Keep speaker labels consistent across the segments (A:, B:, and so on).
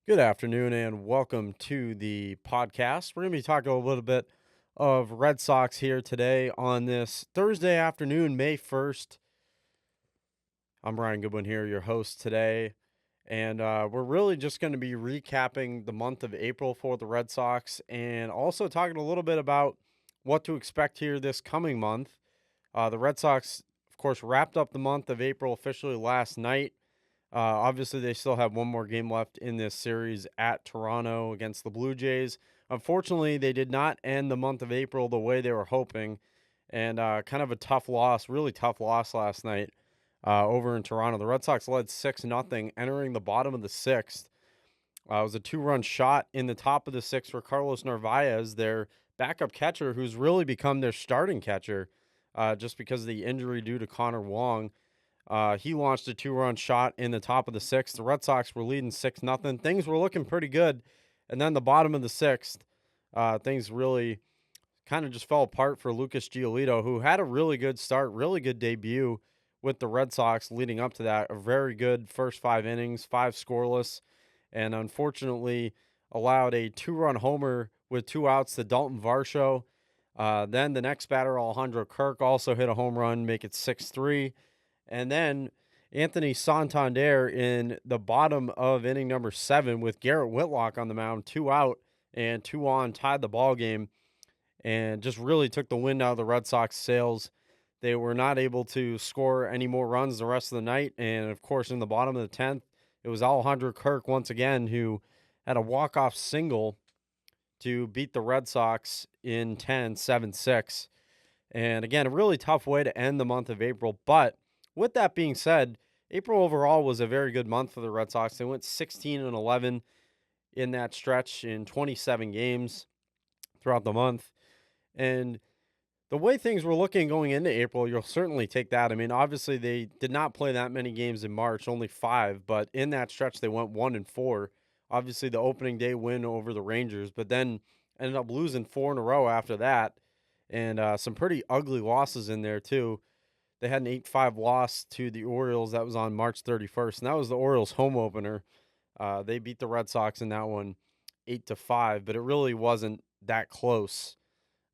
A: Good afternoon and welcome to the podcast. We're going to be talking a little bit of Red Sox here today on this Thursday afternoon, May 1st. I'm Ryan Goodwin here, your host today. And we're really just going to be recapping the month of April for the Red Sox and also talking a little bit about what to expect here this coming month. The Red Sox, of course, wrapped up the month of April officially last night. Obviously, they still have one more game left in this series at Toronto against the Blue Jays. Unfortunately, they did not end the month of April the way they were hoping, and kind of a tough loss, really tough loss last night over in Toronto. The Red Sox led 6-0 entering the bottom of the sixth. It was a two-run shot in the top of the sixth for Carlos Narvaez, their backup catcher, who's really become their starting catcher just because of the injury due to Connor Wong. He launched a two-run shot in the top of the sixth. The Red Sox were leading 6-0. Things were looking pretty good. And then the bottom of the sixth, things really kind of just fell apart for Lucas Giolito, who had a really good start, really good debut with the Red Sox leading up to that. A very good first 5 innings, five scoreless, and unfortunately allowed a two-run homer with two outs to Dalton Varsho. Then the next batter, Alejandro Kirk, also hit a home run, make it 6-3. And then Anthony Santander in the bottom of inning number 7 with Garrett Whitlock on the mound, two out and two on, tied the ball game and just really took the wind out of the Red Sox sails. They were not able to score any more runs the rest of the night. And of course, in the bottom of the 10th, it was Alejandro Kirk once again who had a walk-off single to beat the Red Sox in 10, 7-6. And again, a really tough way to end the month of April. But with that being said, April overall was a very good month for the Red Sox. They went 16-11 in that stretch in 27 games throughout the month. And the way things were looking going into April, you'll certainly take that. I mean, obviously they did not play that many games in March, only 5, but in that stretch they went 1-4. Obviously the opening day win over the Rangers, but then ended up losing 4 in a row after that, and some pretty ugly losses in there too. They had an 8-5 loss to the Orioles. That was on March 31st, and that was the Orioles home opener. They beat the Red Sox in that one 8-5, but it really wasn't that close.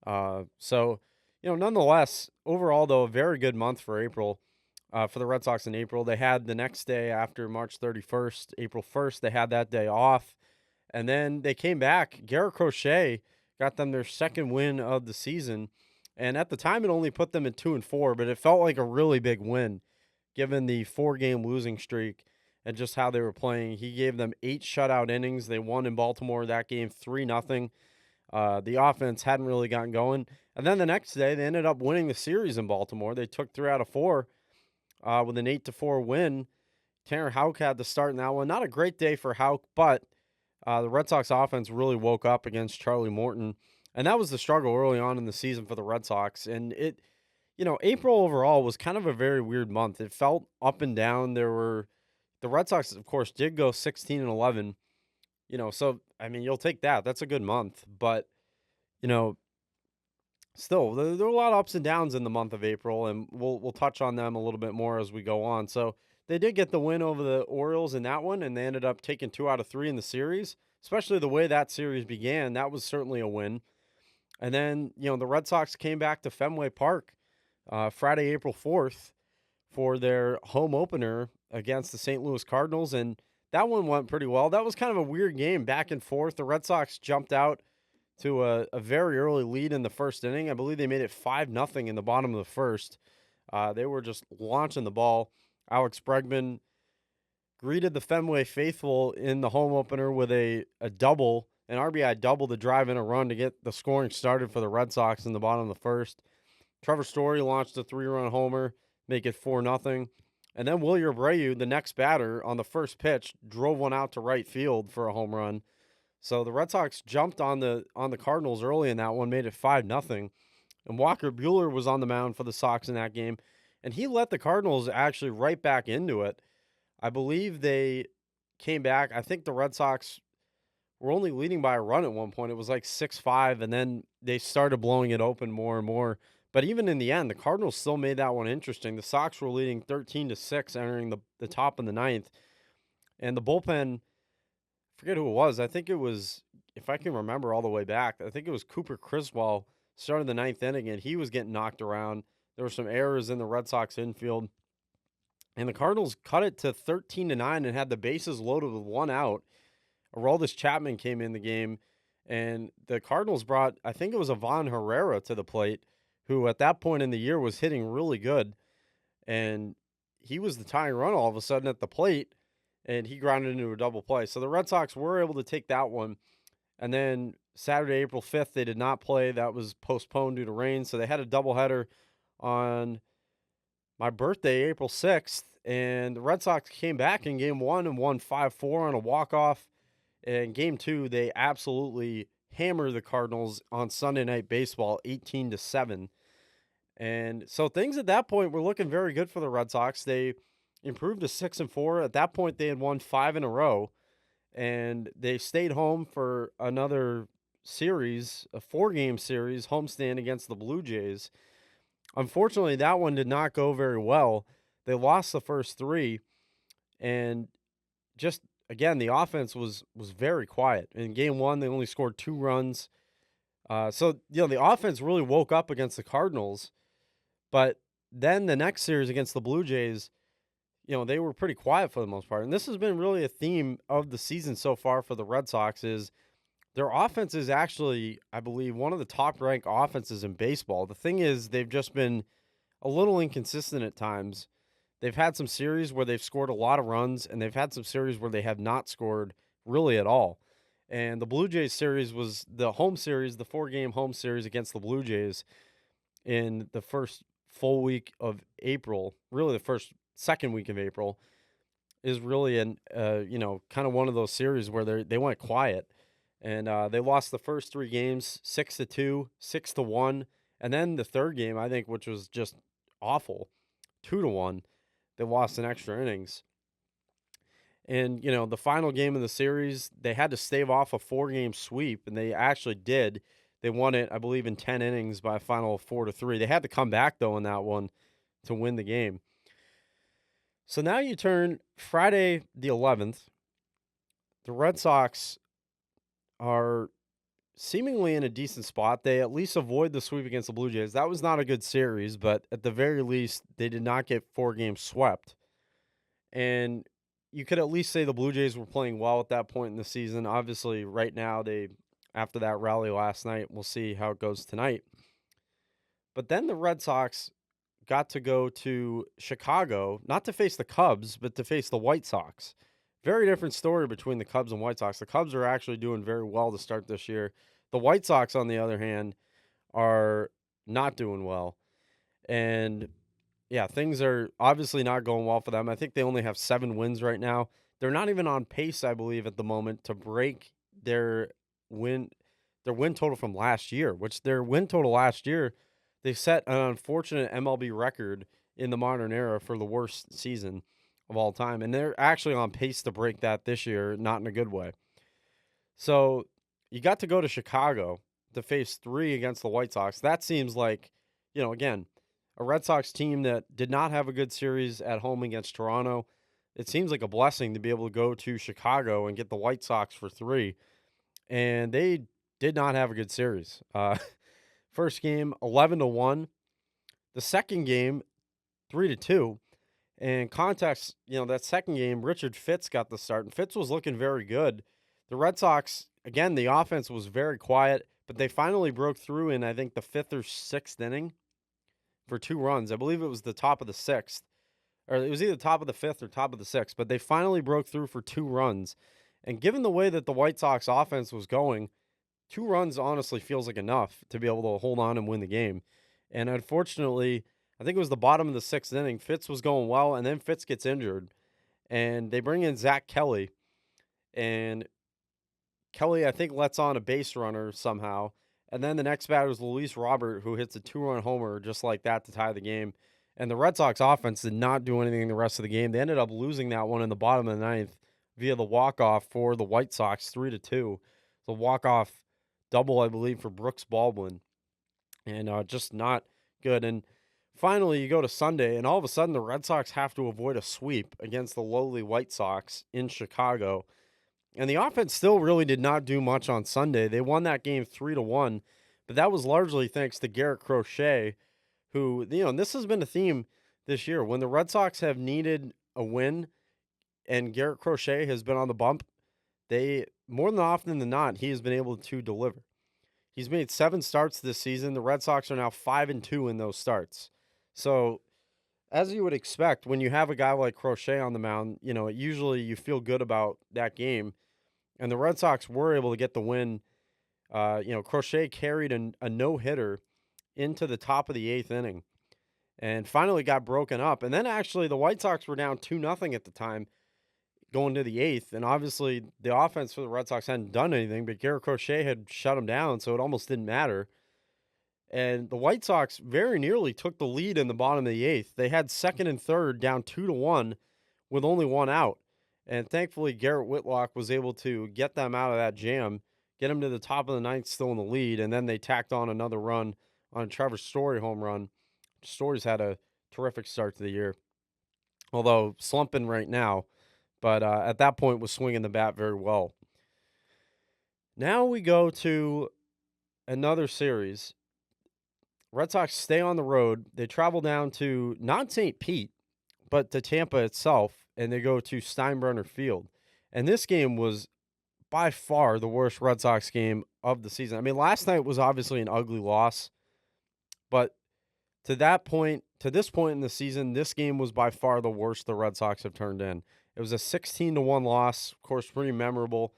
A: Nonetheless, overall, though, a very good month for April for the Red Sox in April. They had the next day after March 31st, April 1st, they had that day off. And then they came back. Garrett Crochet got them their second win of the season. And at the time, it only put them at 2-4, but it felt like a really big win given the 4-game losing streak and just how they were playing. He gave them 8 shutout innings. They won in Baltimore that game 3-0. The offense hadn't really gotten going. And then the next day, they ended up winning the series in Baltimore. They took 3 out of 4 with an 8-4 win. Tanner Houck had to start in that one. Not a great day for Houck, but the Red Sox offense really woke up against Charlie Morton. And that was the struggle early on in the season for the Red Sox. And April overall was kind of a very weird month. It felt up and down. The Red Sox, of course, did go 16-11. So I mean, you'll take that. That's a good month, but you know, still there were a lot of ups and downs in the month of April, and we'll touch on them a little bit more as we go on. So they did get the win over the Orioles in that one, and they ended up taking 2 out of 3 in the series. Especially the way that series began, that was certainly a win. And then the Red Sox came back to Fenway Park Friday, April 4th, for their home opener against the St. Louis Cardinals, and that one went pretty well. That was kind of a weird game, back and forth. The Red Sox jumped out to a very early lead in the first inning. I believe they made it 5-0 in the bottom of the first. They were just launching the ball. Alex Bregman greeted the Fenway faithful in the home opener with a double, an RBI double to drive in a run to get the scoring started for the Red Sox in the bottom of the first. Trevor Story launched a 3-run homer, make it 4-0. And then Wilyer Abreu, the next batter, on the first pitch, drove one out to right field for a home run. So the Red Sox jumped on the Cardinals early in that one, made it 5-0. And Walker Buehler was on the mound for the Sox in that game, and he let the Cardinals actually right back into it. I believe they came back. I think the Red Sox were only leading by a run at one point. It was like 6-5, and then they started blowing it open more and more. But even in the end, the Cardinals still made that one interesting. The Sox were leading 13-6 entering the top of the ninth. And the bullpen forget who it was. I think it was, if I can remember all the way back, I think it was Cooper Criswell starting the ninth inning, and he was getting knocked around. There were some errors in the Red Sox infield, and the Cardinals cut it to 13-9 and had the bases loaded with one out. Aroldis Chapman came in the game, and the Cardinals brought, I think it was Ivan Herrera to the plate, who at that point in the year was hitting really good, and he was the tying run all of a sudden at the plate, and he grounded into a double play. So the Red Sox were able to take that one. And then Saturday, April 5th, they did not play. That was postponed due to rain. So they had a doubleheader on my birthday, April 6th. And the Red Sox came back in game one and won 5-4 on a walk-off. And game two, they absolutely hammered the Cardinals on Sunday Night Baseball, 18-7. And so things at that point were looking very good for the Red Sox. They improved to 6-4. At that point, they had won 5 in a row, and they stayed home for another series, a 4-game series, homestand against the Blue Jays. Unfortunately, that one did not go very well. They lost the first 3, and just again, the offense was very quiet. In game one, they only scored 2 runs. So the offense really woke up against the Cardinals. But then the next series against the Blue Jays, they were pretty quiet for the most part. And this has been really a theme of the season so far for the Red Sox is their offense is actually, I believe, one of the top-ranked offenses in baseball. The thing is, they've just been a little inconsistent at times. They've had some series where they've scored a lot of runs, and they've had some series where they have not scored really at all. And the Blue Jays series was the home series, the 4-game home series against the Blue Jays in the first full week of April, really the second week of April, is really kind of one of those series where they went quiet, and they lost the first 3 games 6-2, 6-1, and then the third game, I think, which was just awful, 2-1. They lost in extra innings. And, the final game of the series, they had to stave off a 4-game sweep, and they actually did. They won it, I believe, in 10 innings by a final of 4-3. They had to come back, though, in that one to win the game. So now you turn Friday the 11th. The Red Sox are seemingly in a decent spot. They at least avoid the sweep against the Blue Jays. That was not a good series, but at the very least, they did not get 4 games swept. And you could at least say the Blue Jays were playing well at that point in the season. Obviously, right now, after that rally last night, we'll see how it goes tonight. But then the Red Sox got to go to Chicago, not to face the Cubs, but to face the White Sox. Very different story between the Cubs and White Sox. The Cubs are actually doing very well to start this year. The White Sox, on the other hand, are not doing well. And yeah, things are obviously not going well for them. I think they only have 7 wins right now. They're not even on pace, I believe, at the moment to break their win total from last year, which their win total last year, they set an unfortunate MLB record in the modern era for the worst season of all time. And they're actually on pace to break that this year, not in a good way. So you got to go to Chicago to face 3 against the White Sox. That seems like, again, a Red Sox team that did not have a good series at home against Toronto. It seems like a blessing to be able to go to Chicago and get the White Sox for 3. And they did not have a good series. First game, 11-1. The second game, 3-2. And context, that second game, Richard Fitz got the start, and Fitz was looking very good. The Red Sox, again, the offense was very quiet, but they finally broke through in, I think, the 5th or 6th inning for 2 runs. I believe it was the top of the 6th, or it was either top of the 5th or top of the 6th, but they finally broke through for 2 runs. And given the way that the White Sox offense was going, 2 runs honestly feels like enough to be able to hold on and win the game. And unfortunately, I think it was the bottom of the 6th inning. Fitz was going well, and then Fitz gets injured. And they bring in Zach Kelly. And Kelly, I think, lets on a base runner somehow. And then the next batter is Luis Robert, who hits a 2-run homer just like that to tie the game. And the Red Sox offense did not do anything the rest of the game. They ended up losing that one in the bottom of the 9th via the walk-off for the White Sox, 3-2. The walk-off double, I believe, for Brooks Baldwin. And just not good. And finally, you go to Sunday, and all of a sudden, the Red Sox have to avoid a sweep against the lowly White Sox in Chicago. And the offense still really did not do much on Sunday. They won that game 3-1, but that was largely thanks to Garrett Crochet, who, and this has been a theme this year. When the Red Sox have needed a win and Garrett Crochet has been on the bump, they, more than often than not, he has been able to deliver. He's made 7 starts this season. The Red Sox are now 5-2 in those starts. So, as you would expect, when you have a guy like Crochet on the mound, usually you feel good about that game. And the Red Sox were able to get the win. Crochet carried a no-hitter into the top of the 8th inning and finally got broken up. And then actually the White Sox were down 2-0 at the time going to the 8th. And obviously the offense for the Red Sox hadn't done anything, but Garrett Crochet had shut them down, so it almost didn't matter. And the White Sox very nearly took the lead in the bottom of the 8th. They had second and third down 2-1 with only 1 out. And thankfully, Garrett Whitlock was able to get them out of that jam, get them to the top of the 9th still in the lead, and then they tacked on another run on a Trevor Story home run. Story's had a terrific start to the year, although slumping right now, but at that point was swinging the bat very well. Now we go to another series. Red Sox stay on the road. They travel down to not St. Pete, but to Tampa itself, and they go to Steinbrenner Field. And this game was by far the worst Red Sox game of the season. I mean, last night was obviously an ugly loss, but to this point in the season, this game was by far the worst the Red Sox have turned in. It was a 16-1 loss, of course, pretty memorable.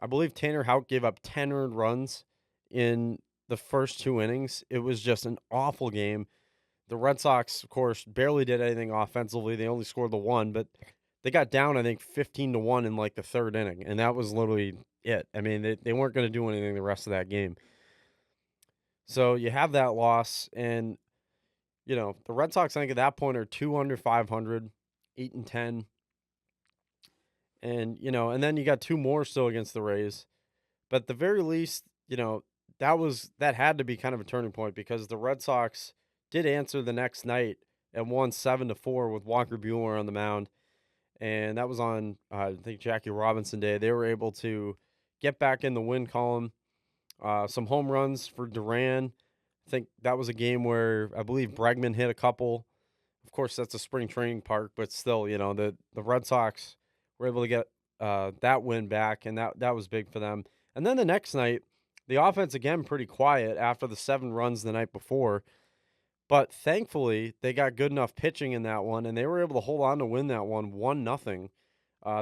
A: I believe Tanner Houck gave up 10 earned runs in the first 2 innings. It was just an awful game. The Red Sox, of course, barely did anything offensively. They only scored the 1, but they got down, I think, 15-1 in like the 3rd inning, and that was literally it. I mean, they weren't going to do anything the rest of that game. So you have that loss, and, the Red Sox, I think, at that point are 2 under 500, 8-10. And, and then you got 2 more still against the Rays. But at the very least, that had to be kind of a turning point because the Red Sox did answer the next night and won 7-4 with Walker Buehler on the mound. And that was on, I think, Jackie Robinson Day. They were able to get back in the win column. Some home runs for Duran. I think that was a game where I believe Bregman hit a couple. Of course, that's a spring training park, but still, the Red Sox were able to get that win back, and that was big for them. And then the next night, the offense again pretty quiet after the 7 runs the night before. But thankfully, they got good enough pitching in that one, and they were able to hold on to win that one 1-0.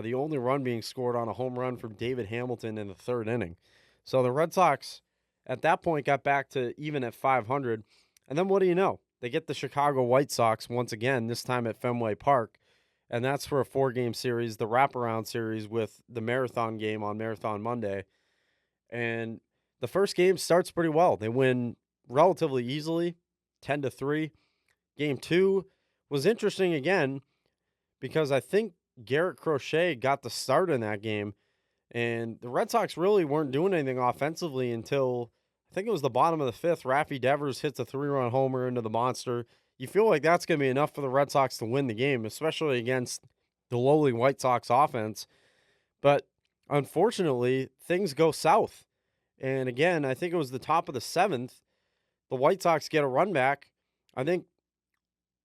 A: The only run being scored on a home run from David Hamilton in the 3rd inning. So the Red Sox, at that point, got back to even at 500. And then what do you know? They get the Chicago White Sox once again, this time at Fenway Park. And that's for a 4-game series, the wraparound series with the marathon game on Marathon Monday. And the first game starts pretty well. They win relatively easily, 10-3. Game 2 was interesting again because I think Garrett Crochet got the start in that game. And the Red Sox really weren't doing anything offensively until I think it was the bottom of the 5th. Raffy Devers hits a 3-run homer into the monster. You feel like that's going to be enough for the Red Sox to win the game, especially against the lowly White Sox offense. But unfortunately, things go south. And again, I think it was the top of the 7th. The White Sox get a run back. I think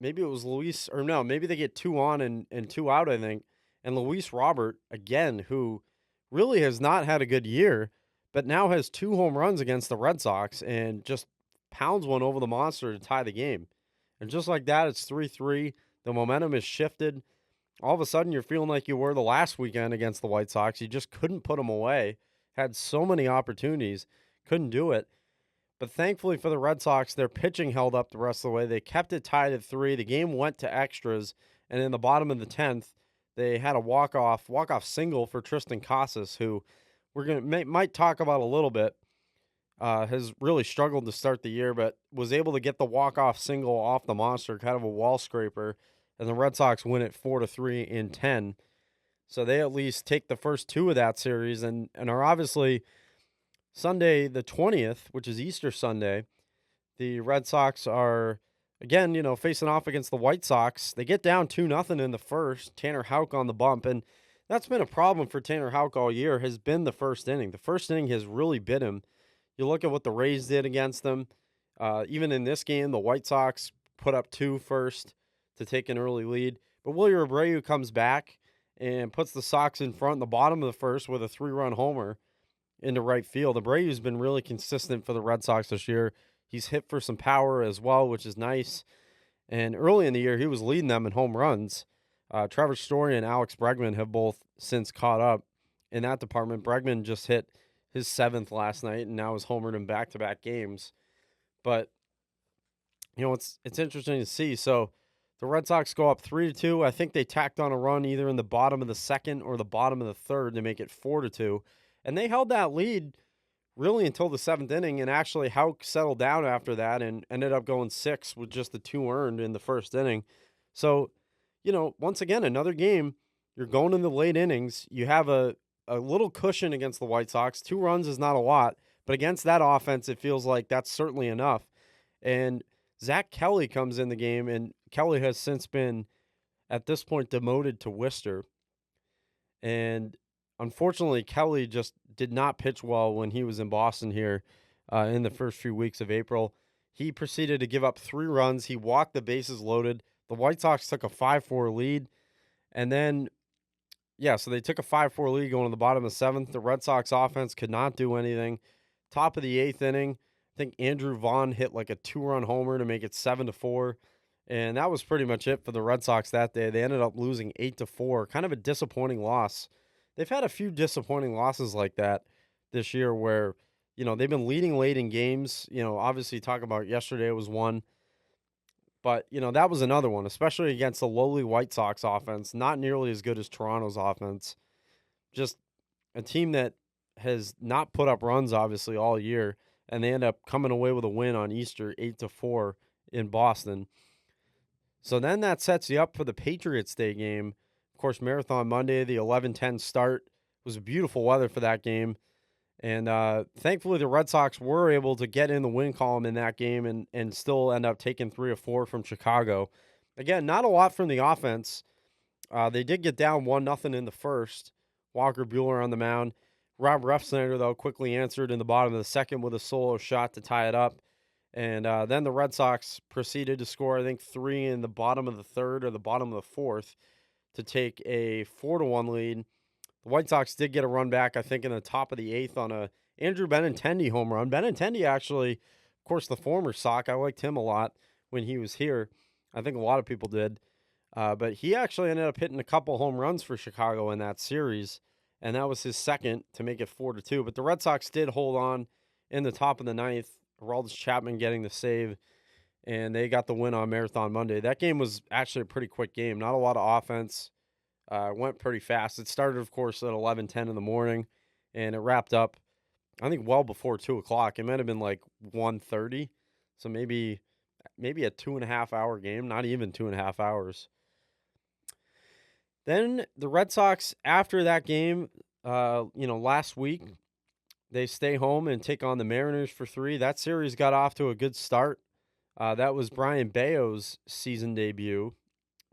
A: maybe it was maybe they get 2 on and 2 out, I think. And Luis Robert, again, who really has not had a good year, but now has 2 home runs against the Red Sox and just pounds one over the monster to tie the game. And just like that, it's 3-3. The momentum is shifted. All of a sudden, you're feeling like you were the last weekend against the White Sox. You just couldn't put them away. Had so many opportunities. Couldn't do it. But thankfully for the Red Sox, their pitching held up the rest of the way. They kept it tied at 3. The game went to extras. And in the bottom of the 10th, they had a walk-off single for Tristan Casas, who might talk about a little bit. Has really struggled to start the year, but was able to get the walk-off single off the monster, kind of a wall scraper, and the Red Sox win it 4-3 in 10. So they at least take the first 2 of that series and are obviously Sunday the 20th, which is Easter Sunday. The Red Sox are, again, facing off against the White Sox. They get down 2-0 in the first. Tanner Houck on the bump, and That's been a problem for Tanner Houck all year, has been the first inning. The first inning has really bit him. You look at what the Rays did against them. Even in this game, the White Sox put up two first to take an early lead. But Willie Abreu comes back and puts the Sox in front in the bottom of the first with a 3-run homer into right field. Abreu's been really consistent for the Red Sox this year. He's hit for some power as well, which is nice. And early in the year, he was leading them in home runs. Trevor Story and Alex Bregman have both since caught up in that department. Bregman just hit his 7th last night and now is homered in back-to-back games. But it's interesting to see. So the Red Sox go up 3-2. I think they tacked on a run either in the bottom of the second or the bottom of the third to make it 4-2, and they held that lead really until the 7th inning. And actually, Houck settled down after that and ended up going 6 with just the 2 earned in the first inning. So, once again, another game. You're going in the late innings. You have a little cushion against the White Sox. 2 runs is not a lot, but against that offense, it feels like that's certainly enough. And Zach Kelly comes in the game, and Kelly has since been, at this point, demoted to Worcester. And unfortunately, Kelly just did not pitch well when he was in Boston here in the first few weeks of April. He proceeded to give up 3 runs. He walked the bases loaded. The White Sox took a 5-4 lead. And then, so they took a 5-4 lead going to the bottom of the 7th. The Red Sox offense could not do anything. Top of the 8th inning, I think Andrew Vaughn hit like a 2-run homer to make it 7-4. And that was pretty much it for the Red Sox that day. They ended up losing 8-4. Kind of a disappointing loss. They've had a few disappointing losses like that this year where, they've been leading late in games. Obviously talk about yesterday was one. But, that was another one, especially against the lowly White Sox offense. Not nearly as good as Toronto's offense. Just a team that has not put up runs, obviously, all year. And they end up coming away with a win on Easter, 8-4 in Boston. So then that sets you up for the Patriots Day game. Of course, Marathon Monday, the 11:10 start. It was beautiful weather for that game. And thankfully, the Red Sox were able to get in the win column in that game and still end up taking 3 or 4 from Chicago. Again, not a lot from the offense. They did get down 1-0 in the first. Walker Buehler on the mound. Rob Refsnyder, though, quickly answered in the bottom of the second with a solo shot to tie it up. And then the Red Sox proceeded to score, I think, 3 in the bottom of the third or the bottom of the fourth to take a 4-1 lead. The White Sox did get a run back, I think, in the top of the 8th on a Andrew Benintendi home run. Benintendi actually, of course, the former Sox, I liked him a lot when he was here. I think a lot of people did. But he actually ended up hitting a couple home runs for Chicago in that series, and that was his second to make it 4-2. But the Red Sox did hold on in the top of the 9th. Aroldis Chapman getting the save, and they got the win on Marathon Monday. That game was actually a pretty quick game. Not a lot of offense. Went pretty fast. It started, of course, at 11:10 in the morning, and it wrapped up, I think, well before 2 o'clock. It might have been like 1:30, so maybe a 2.5-hour game, not even 2.5 hours. Then the Red Sox, after that game, last week, they stay home and take on the Mariners for 3. That series got off to a good start. That was Brian Bayo's season debut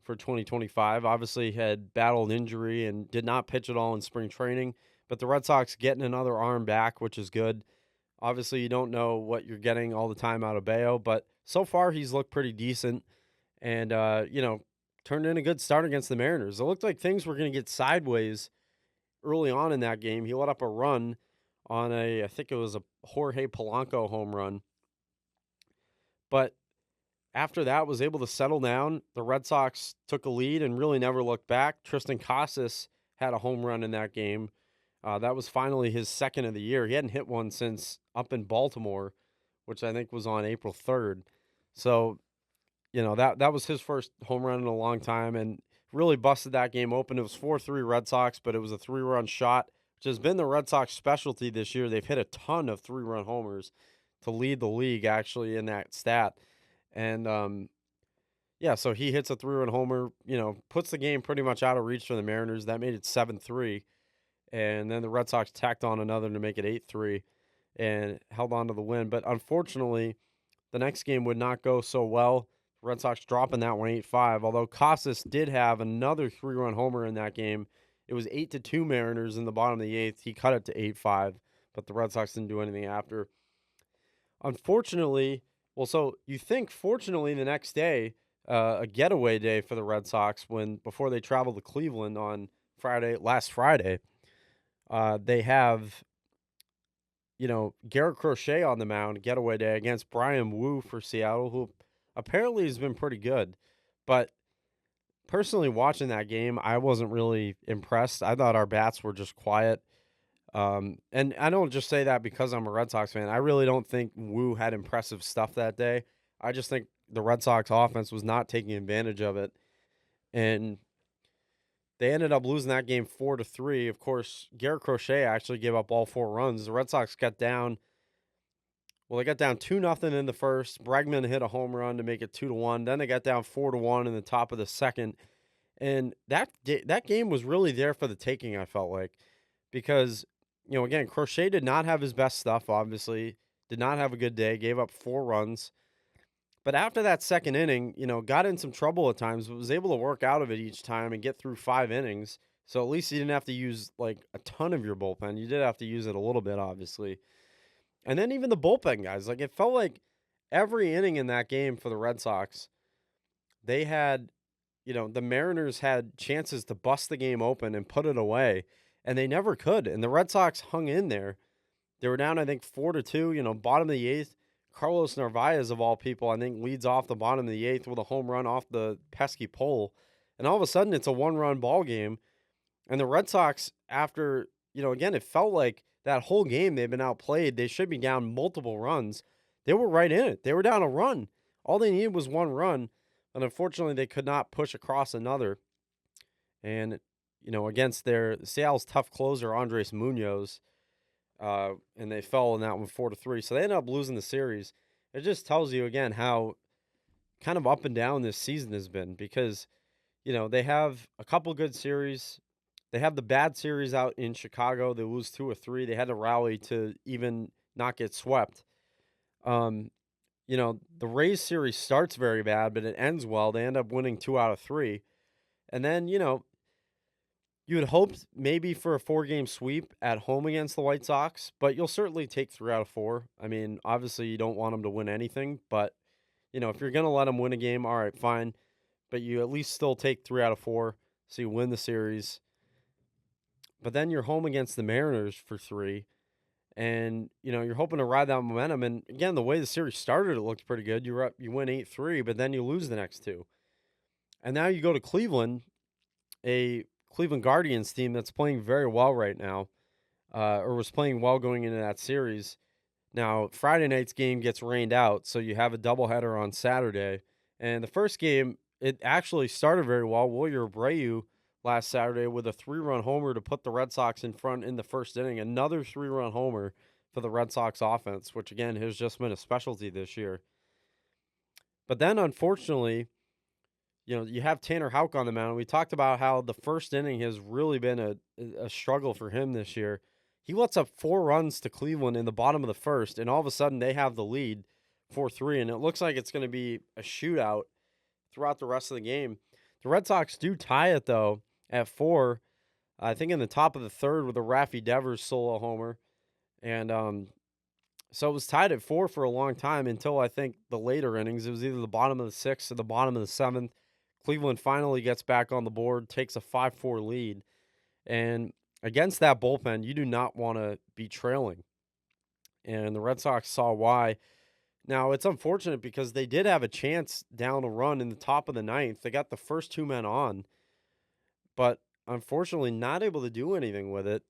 A: for 2025. Obviously had battled injury and did not pitch at all in spring training, but the Red Sox getting another arm back, which is good. Obviously, you don't know what you're getting all the time out of Bayo, but so far he's looked pretty decent and, turned in a good start against the Mariners. It looked like things were going to get sideways early on in that game. He let up a run on I think it was a Jorge Polanco home run. But after that, was able to settle down. The Red Sox took a lead and really never looked back. Tristan Casas had a home run in that game. That was finally his second of the year. He hadn't hit one since up in Baltimore, which I think was on April 3rd. So, that was his first home run in a long time and really busted that game open. It was 4-3 Red Sox, but it was a 3-run shot, which has been the Red Sox specialty this year. They've hit a ton of 3-run homers to lead the league, actually, in that stat. And, so he hits a 3-run homer, puts the game pretty much out of reach for the Mariners. That made it 7-3. And then the Red Sox tacked on another to make it 8-3 and held on to the win. But unfortunately, the next game would not go so well. The Red Sox dropping that one 8-5, although Casas did have another 3-run homer in that game It was 8-2 Mariners in the bottom of the eighth. He cut it to 8-5, but the Red Sox didn't do anything after. Unfortunately, well, so you think fortunately the next day, a getaway day for the Red Sox before they travel to Cleveland on last Friday, they have Garrett Crochet on the mound, getaway day against Brian Wu for Seattle, who apparently has been pretty good. But personally, watching that game, I wasn't really impressed. I thought our bats were just quiet. And I don't just say that because I'm a Red Sox fan. I really don't think Wu had impressive stuff that day. I just think the Red Sox offense was not taking advantage of it. And they ended up losing that game 4-3. Of course, Garrett Crochet actually gave up all 4 runs. The Red Sox got down. Well, they got down 2-0 in the first. Bregman hit a home run to make it 2-1. Then they got down 4-1 in the top of the second. And that game was really there for the taking, I felt like. Because, again, Crochet did not have his best stuff, obviously. Did not have a good day. Gave up 4 runs. But after that second inning, got in some trouble at times, but was able to work out of it each time and get through 5 innings. So at least you didn't have to use, like, a ton of your bullpen. You did have to use it a little bit, obviously. And then even the bullpen guys, like, it felt like every inning in that game for the Red Sox, they had, the Mariners had chances to bust the game open and put it away, and they never could. And the Red Sox hung in there. They were down, I think, 4-2, bottom of the eighth. Carlos Narvaez, of all people, I think leads off the bottom of the eighth with a home run off the pesky pole. And all of a sudden, it's a 1-run ball game. And the Red Sox, after, again, it felt like that whole game they've been outplayed. They should be down multiple runs. They were right in it. They were down a run. All they needed was 1 run. And unfortunately, they could not push across another. And, against Seattle's tough closer, Andres Munoz, and they fell in that one 4-3. So they ended up losing the series. It just tells you, again, how kind of up and down this season has been because, they have a couple good series. They have the bad series out in Chicago. They lose 2 or 3. They had to rally to even not get swept. The Rays series starts very bad, but it ends well. They end up winning 2 out of 3. And then, you had hoped maybe for a 4-game sweep at home against the White Sox, but you'll certainly take 3 out of 4. I mean, obviously you don't want them to win anything, but, if you're going to let them win a game, all right, fine. But you at least still take 3 out of 4, so you win the series. But then you're home against the Mariners for 3, and, you're hoping to ride that momentum. And, again, the way the series started, it looked pretty good. You win 8-3, but then you lose the next 2. And now you go to Cleveland, a Cleveland Guardians team that's playing very well right now, or was playing well going into that series. Now, Friday night's game gets rained out, so you have a doubleheader on Saturday. And the first game, it actually started very well. Wilyer Abreu last Saturday with a 3-run homer to put the Red Sox in front in the first inning. Another 3-run homer for the Red Sox offense, which, again, has just been a specialty this year. But then, unfortunately, you have Tanner Houck on the mound. We talked about how the first inning has really been a struggle for him this year. He lets up 4 runs to Cleveland in the bottom of the first, and all of a sudden they have the lead 4-3, and it looks like it's going to be a shootout throughout the rest of the game. The Red Sox do tie it, though, at 4, I think in the top of the third with a Raffy Devers solo homer. And so it was tied at 4 for a long time until I think the later innings. It was either the bottom of the 6th or the bottom of the 7th. Cleveland finally gets back on the board, takes a 5-4 lead. And against that bullpen, you do not want to be trailing. And the Red Sox saw why. Now, it's unfortunate because they did have a chance down a run in the top of the 9th. They got the first 2 men on, but unfortunately not able to do anything with it.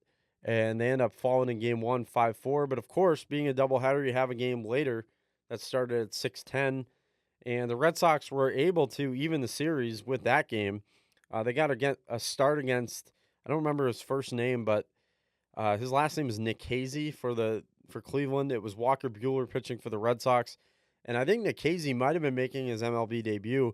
A: And they end up falling in game 1, 5-4. But, of course, being a doubleheader, you have a game later that started at 6:10. And the Red Sox were able to even the series with that game. They got a start against, I don't remember his first name, but his last name is Nikhazy for Cleveland. It was Walker Buehler pitching for the Red Sox. And I think Nikhazy might have been making his MLB debut.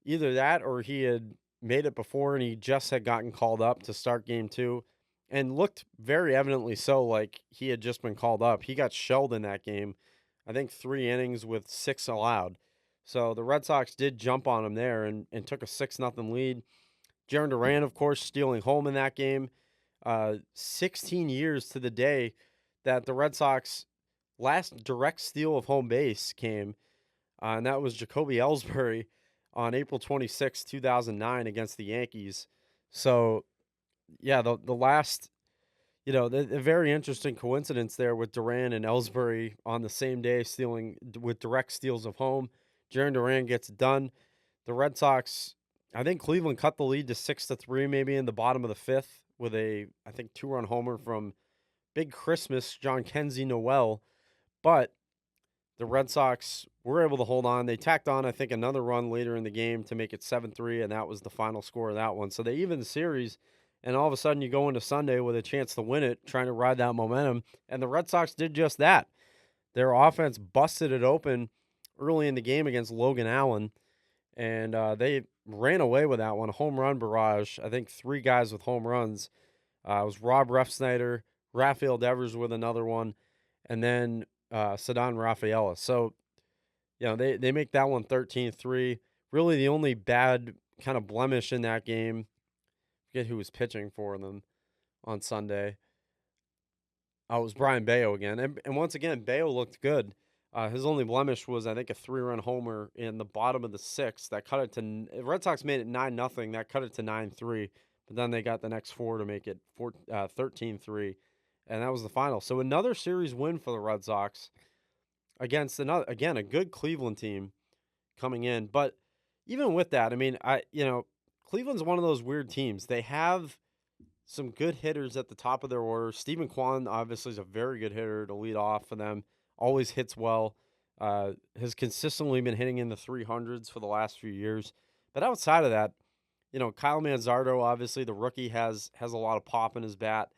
A: Either that or he had made it before and he just had gotten called up to start game 2 and looked very evidently so like he had just been called up. He got shelled in that game. I think 3 innings with 6 allowed. So the Red Sox did jump on him there and took a 6-0 lead. Jarren Duran, of course, stealing home in that game. 16 years to the day that the Red Sox last direct steal of home base came, and that was Jacoby Ellsbury on April 26, 2009 against the Yankees. So, yeah, the last, the very interesting coincidence there with Duran and Ellsbury on the same day stealing with direct steals of home. Jarren Duran gets it done. The Red Sox, I think Cleveland cut the lead to 6-3 maybe in the bottom of the fifth with a, I think, 2-run homer from Big Christmas, John Kenzie Noel. But the Red Sox were able to hold on. They tacked on, I think, another run later in the game to make it 7-3, and that was the final score of that one. So they evened the series, and all of a sudden you go into Sunday with a chance to win it, trying to ride that momentum, and the Red Sox did just that. Their offense busted it open early in the game against Logan Allen, and they ran away with that one. A home run barrage. I think 3 guys with home runs. It was Rob Refsnyder, Rafael Devers with another one, and then Ceddanne Rafaela. So, they make that one 13-3. Really the only bad kind of blemish in that game, I forget who was pitching for them on Sunday. It was Brian Bayo again. And once again, Bayo looked good. His only blemish was, I think, a 3-run homer in the bottom of the sixth. That cut it to – Red Sox made it 9-0. That cut it to 9-3. But then they got the next 4 to make it 13-3. And that was the final. So another series win for the Red Sox against another, again, a good Cleveland team coming in. But even with that, I mean, Cleveland's one of those weird teams. They have some good hitters at the top of their order. Stephen Kwan obviously is a very good hitter to lead off for them. Always hits well. Has consistently been hitting in the 300s for the last few years. But outside of that, Kyle Manzardo, obviously the rookie, has a lot of pop in his bat.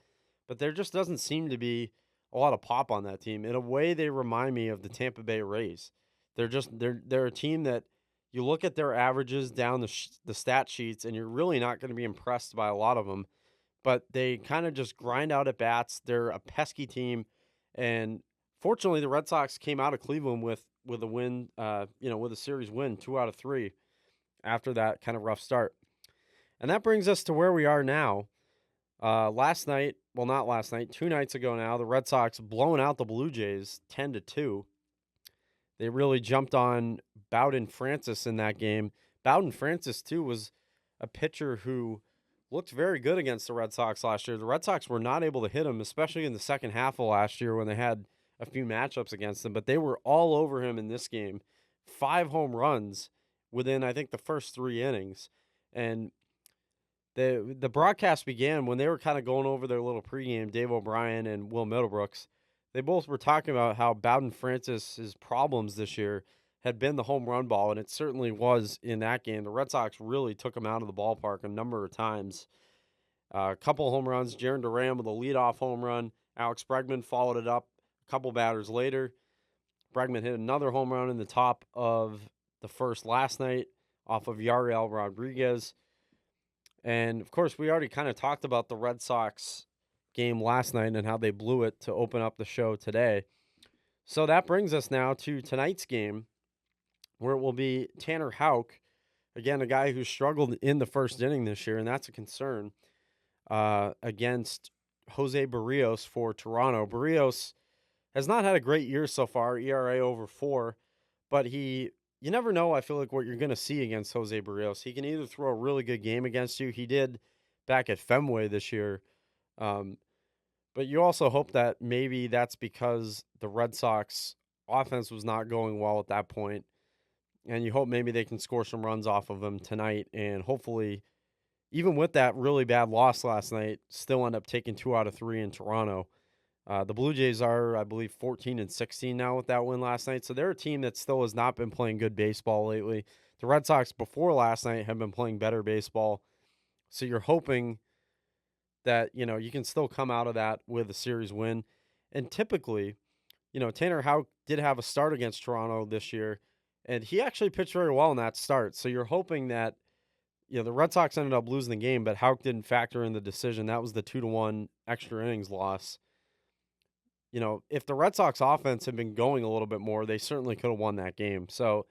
A: But there just doesn't seem to be a lot of pop on that team. In a way, they remind me of the Tampa Bay Rays. They're a team that you look at their averages down the stat sheets, and you're really not going to be impressed by a lot of them. But they kind of just grind out at bats. They're a pesky team, and fortunately, the Red Sox came out of Cleveland with a win. With a series win, 2 out of 3 after that kind of rough start. And that brings us to where we are now. Last night, well, not last night, 2 nights ago now, the Red Sox blowing out the Blue Jays 10-2. They really jumped on Bowden Francis in that game. Bowden Francis, too, was a pitcher who looked very good against the Red Sox last year. The Red Sox were not able to hit him, especially in the second half of last year when they had a few matchups against him, but they were all over him in this game. 5 home runs within, I think, the first 3 innings. And the broadcast began when they were kind of going over their little pregame, Dave O'Brien and Will Middlebrooks. They both were talking about how Bowden Francis's problems this year had been the home run ball, and it certainly was in that game. The Red Sox really took him out of the ballpark a number of times. A couple home runs, Jarren Duran with a leadoff home run. Alex Bregman followed it up a couple batters later. Bregman hit another home run in the top of the first last night off of Yariel Rodriguez. And, of course, we already kind of talked about the Red Sox game last night and how they blew it to open up the show today. So that brings us now to tonight's game, where it will be Tanner Houck, again, a guy who struggled in the first inning this year, and that's a concern, against Jose Barrios for Toronto. Barrios has not had a great year so far, ERA over 4, but you never know, I feel like, what you're going to see against Jose Barrios. He can either throw a really good game against you. He did back at Fenway this year. But you also hope that maybe that's because the Red Sox offense was not going well at that point. And you hope maybe they can score some runs off of him tonight. And hopefully, even with that really bad loss last night, still end up taking 2 out of 3 in Toronto. The Blue Jays are, I believe, 14-16 now with that win last night. So they're a team that still has not been playing good baseball lately. The Red Sox before last night have been playing better baseball. So you're hoping that, you can still come out of that with a series win. And typically, Tanner Houck did have a start against Toronto this year, and he actually pitched very well in that start. So you're hoping that, the Red Sox ended up losing the game, but Houck didn't factor in the decision. That was the 2-1 extra innings loss. If the Red Sox offense had been going a little bit more, they certainly could have won that game. So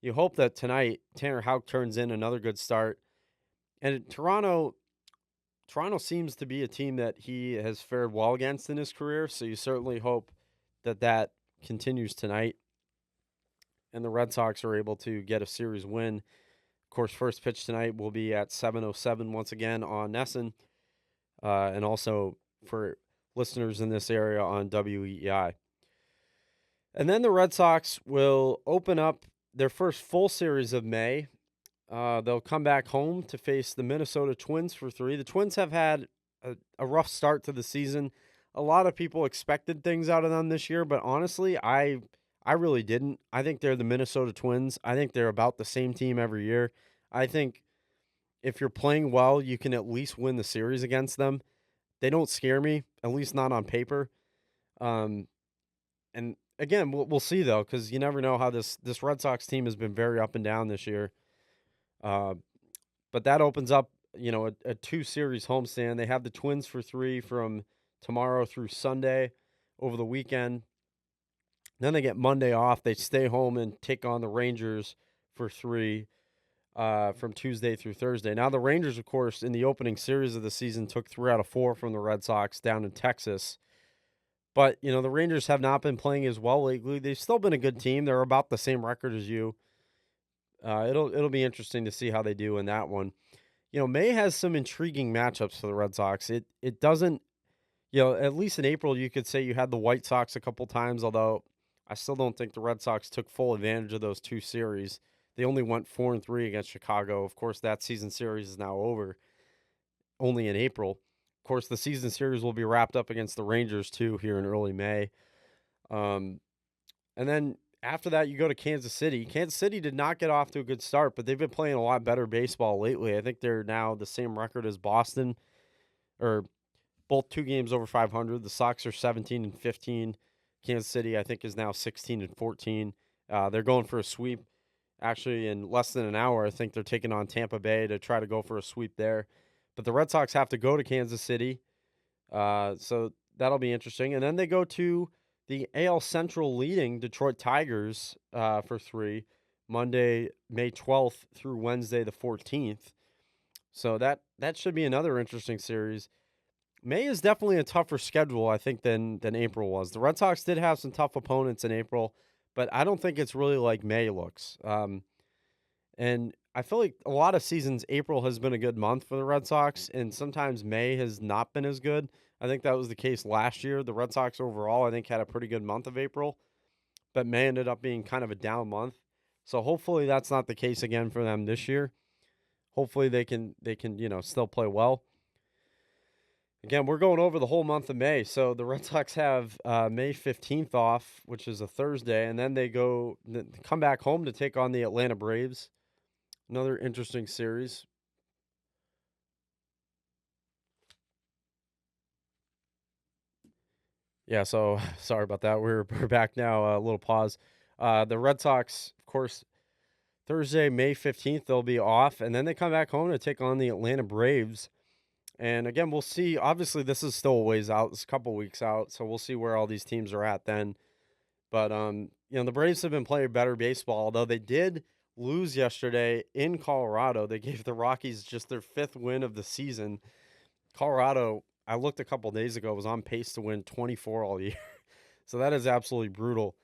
A: you hope that tonight Tanner Houck turns in another good start. And Toronto seems to be a team that he has fared well against in his career, so you certainly hope that that continues tonight and the Red Sox are able to get a series win. Of course, first pitch tonight will be at 7:07 once again on Nesson, and also for listeners in this area on WEEI. And then the Red Sox will open up their first full series of May. They'll come back home to face the Minnesota Twins for 3. The Twins have had a rough start to the season. A lot of people expected things out of them this year, but honestly, I really didn't. I think they're the Minnesota Twins. I think they're about the same team every year. I think if you're playing well, you can at least win the series against them. They don't scare me, at least not on paper. Um, and again, we'll see though, because you never know how this Red Sox team has been very up and down this year. Uh, but that opens up, a 2-series homestand. They have the Twins for 3 from tomorrow through Sunday over the weekend. Then they get Monday off. They stay home and take on the Rangers for 3 from Tuesday through Thursday. Now, the Rangers, of course, in the opening series of the season, took 3 out of 4 from the Red Sox down in Texas. But, the Rangers have not been playing as well lately. They've still been a good team. They're about the same record as you. It'll be interesting to see how they do in that one. May has some intriguing matchups for the Red Sox. It doesn't, at least in April, you could say you had the White Sox a couple times, although I still don't think the Red Sox took full advantage of those 2 series. They only went 4-3 against Chicago. Of course, that season series is now over, only in April. Of course, the season series will be wrapped up against the Rangers, too, here in early May. And then after that, you go to Kansas City. Kansas City did not get off to a good start, but they've been playing a lot better baseball lately. I think they're now the same record as Boston, or both 2 games over 500. The Sox are 17-15. Kansas City, I think, is now 16-14. They're going for a sweep. Actually, in less than an hour, I think they're taking on Tampa Bay to try to go for a sweep there. But the Red Sox have to go to Kansas City, so that'll be interesting. And then they go to the AL Central leading Detroit Tigers for 3, Monday, May 12th through Wednesday, the 14th. So that should be another interesting series. May is definitely a tougher schedule, I think, than April was. The Red Sox did have some tough opponents in April, but I don't think it's really like May looks. And I feel like a lot of seasons, April has been a good month for the Red Sox, and sometimes May has not been as good. I think that was the case last year. The Red Sox overall, I think, had a pretty good month of April, but May ended up being kind of a down month. So hopefully that's not the case again for them this year. Hopefully they can still play well. Again, we're going over the whole month of May. So the Red Sox have May 15th off, which is a Thursday, and then they come back home to take on the Atlanta Braves. Another interesting series. Yeah, so sorry about that. We're back now. A little pause. The Red Sox, of course, Thursday, May 15th, they'll be off, and then they come back home to take on the Atlanta Braves. And again, we'll see. Obviously, this is still a ways out. It's a couple weeks out, so we'll see where all these teams are at then. But the Braves have been playing better baseball, although they did lose yesterday in Colorado. They gave the Rockies just their 5th win of the season. Colorado, I looked a couple days ago, was on pace to win 24 all year. So that is absolutely brutal.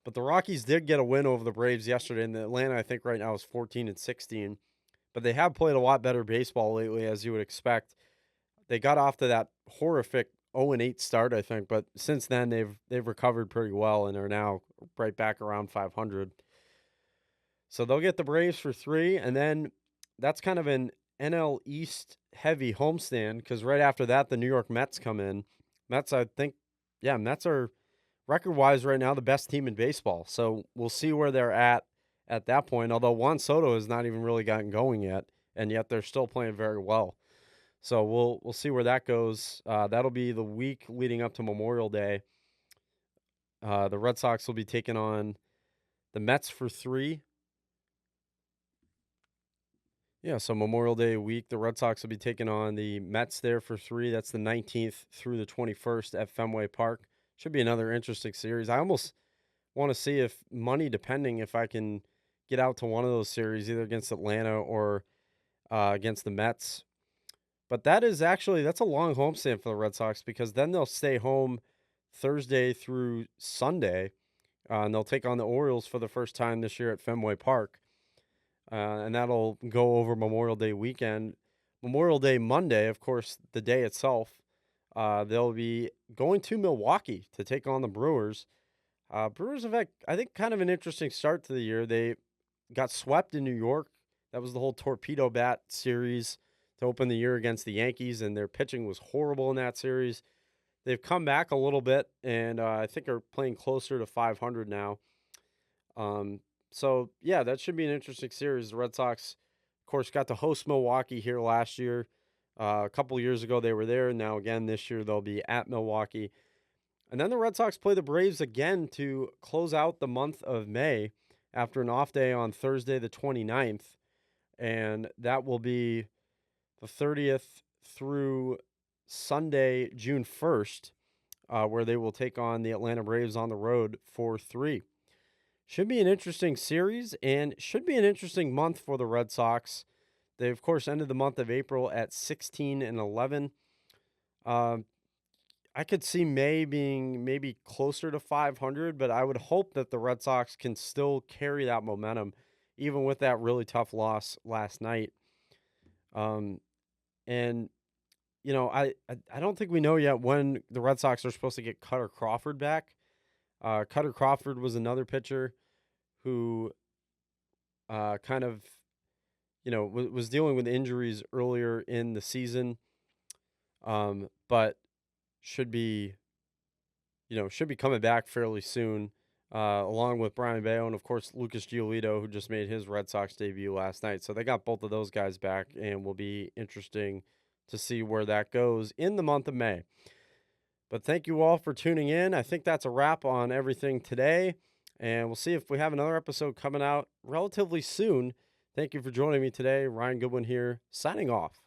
A: But the Rockies did get a win over the Braves yesterday, and Atlanta, I think, right now is 14-16. But they have played a lot better baseball lately, as you would expect. They got off to that horrific 0-8 start, I think, but since then they've recovered pretty well and are now right back around 500. So they'll get the Braves for 3, and then that's kind of an NL East heavy homestand because right after that the New York Mets come in. Mets, I think, Mets are record-wise right now the best team in baseball. So we'll see where they're at that point. Although Juan Soto has not even really gotten going yet, and yet they're still playing very well. So we'll see where that goes. That'll be the week leading up to Memorial Day. The Red Sox will be taking on the Mets for 3. Yeah, so Memorial Day week, the Red Sox will be taking on the Mets there for 3. That's the 19th through the 21st at Fenway Park. Should be another interesting series. I almost want to see if money depending if I can get out to one of those series, either against Atlanta or against the Mets. But that's a long homestand for the Red Sox because then they'll stay home Thursday through Sunday, and they'll take on the Orioles for the first time this year at Fenway Park. And that'll go over Memorial Day weekend. Memorial Day Monday, of course, the day itself, they'll be going to Milwaukee to take on the Brewers. Brewers have had, I think, kind of an interesting start to the year. They got swept in New York. That was the whole torpedo bat series to open the year against the Yankees, and their pitching was horrible in that series. They've come back a little bit, and I think are playing closer to 500 now. So, yeah, that should be an interesting series. The Red Sox, of course, got to host Milwaukee here last year. A couple years ago, they were there. Now, again, this year, they'll be at Milwaukee. And then the Red Sox play the Braves again to close out the month of May after an off day on Thursday, the 29th. And that will be the 30th through Sunday, June 1st, where they will take on the Atlanta Braves on the road for 3. Should be an interesting series and should be an interesting month for the Red Sox. They, of course, ended the month of April at 16-11. I could see May being maybe closer to 500, but I would hope that the Red Sox can still carry that momentum, even with that really tough loss last night. And I don't think we know yet when the Red Sox are supposed to get Cutter Crawford back. Cutter Crawford was another pitcher who kind of, was dealing with injuries earlier in the season, but should be coming back fairly soon, along with Brian Bayo and, of course, Lucas Giolito, who just made his Red Sox debut last night. So they got both of those guys back, and will be interesting to see where that goes in the month of May. But thank you all for tuning in. I think that's a wrap on everything today, and we'll see if we have another episode coming out relatively soon. Thank you for joining me today. Ryan Goodwin here, signing off.